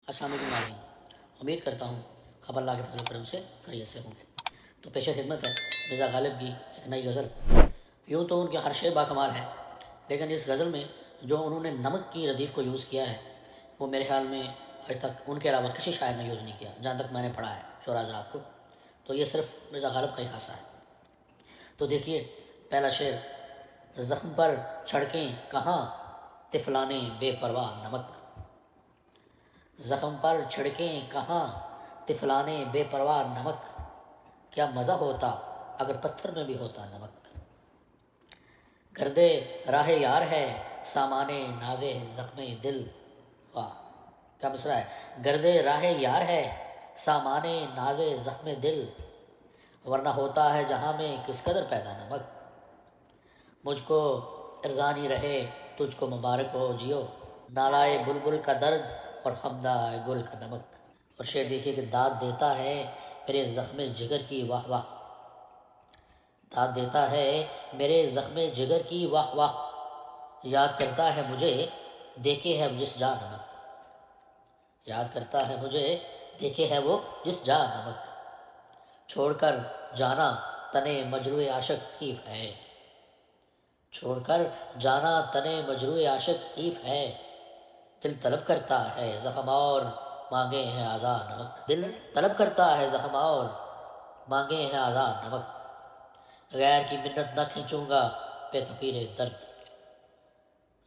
السلام علیکم ناظرین، امید کرتا ہوں آپ اللہ کے فضل و کرم سے خیریت سے ہوں گے۔ تو پیش خدمت ہے مرزا غالب کی ایک نئی غزل۔ یوں تو ان کے ہر شعر باکمال ہے، لیکن اس غزل میں جو انہوں نے نمک کی ردیف کو یوز کیا ہے وہ میرے خیال میں آج تک ان کے علاوہ کسی شاعر نے یوز نہیں کیا، جہاں تک میں نے پڑھا ہے شعراء حضرات کو، تو یہ صرف مرزا غالب کا ہی خاصہ ہے۔ تو دیکھیے پہلا شعر: زخم پر چھڑکیں کہاں طفلانے بے پرواہ نمک، زخم پر چھڑکیں کہاں طفلانے بے پرواہ نمک، کیا مزہ ہوتا اگر پتھر میں بھی ہوتا نمک، گردے راہ یار ہے سامانے ناز زخم دل، واہ کیا مصرع ہے، گردے راہ یار ہے سامانے ناز زخم دل، ورنہ ہوتا ہے جہاں میں کس قدر پیدا نمک، مجھ کو ارزانی رہے تجھ کو مبارک ہو جیو، نالائے بلبل کا درد اور خمدہ گل کا نمک۔ اور شعر دیکھیے کہ داد دیتا ہے میرے زخم جگر کی واہ واہ، داد دیتا ہے میرے زخم جگر کی واہ واہ، یاد کرتا ہے مجھے دیکھے ہے جس جا نمک، یاد کرتا ہے مجھے دیکھے ہے وہ جس جا نمک، چھوڑ کر جانا تنے مجروح عاشق حیف ہے، چھوڑ کر جانا تنے مجروح عاشق حیف ہے، دل طلب کرتا ہے زخم اور مانگے ہیں آزاد نمک، دل طلب کرتا ہے زخم اور مانگے ہیں آزاد نمک، غیر کی منت نہ کھینچوں گا پہ تقیر درد،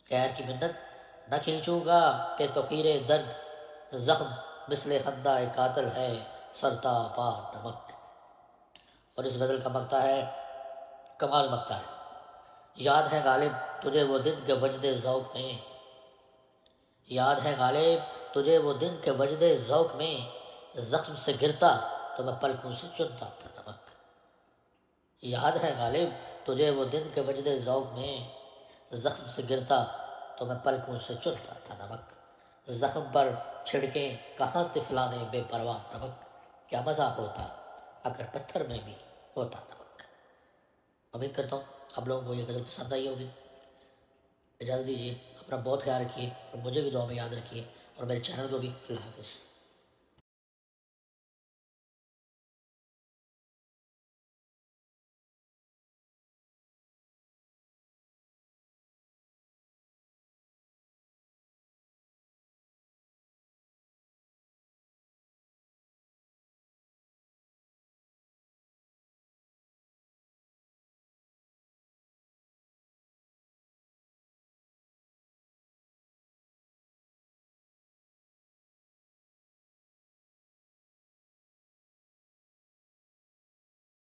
غیر کی منت نہ کھینچوں گا پہ تقیر درد، زخم مثل خندہ قاتل ہے سرتا پا نمک۔ اور اس غزل کا مقطع ہے کمال مقطع ہے: یاد ہے غالب تجھے وہ دن کے وجد ذوق میں، یاد ہے غالب تجھے وہ دن کے وجد ذوق میں، زخم سے گرتا تو میں پلکوں سے چنتا تھا نمک، یاد ہے غالب تجھے وہ دن کے وجد ذوق میں، زخم سے گرتا تو میں پلکوں سے چنتا تھا نمک، زخم پر چھڑکیں کہاں طفلانے بے پرواہ نمک، کیا مزہ ہوتا اگر پتھر میں بھی ہوتا نمک۔ امید کرتا ہوں آپ لوگوں کو یہ غزل پسند آئی ہوگی۔ اجازت دیجیے، اپنا بہت خیال رکھیے اور مجھے بھی دعا میں یاد رکھیے، اور میرے چینل کو بھی۔ اللہ حافظ۔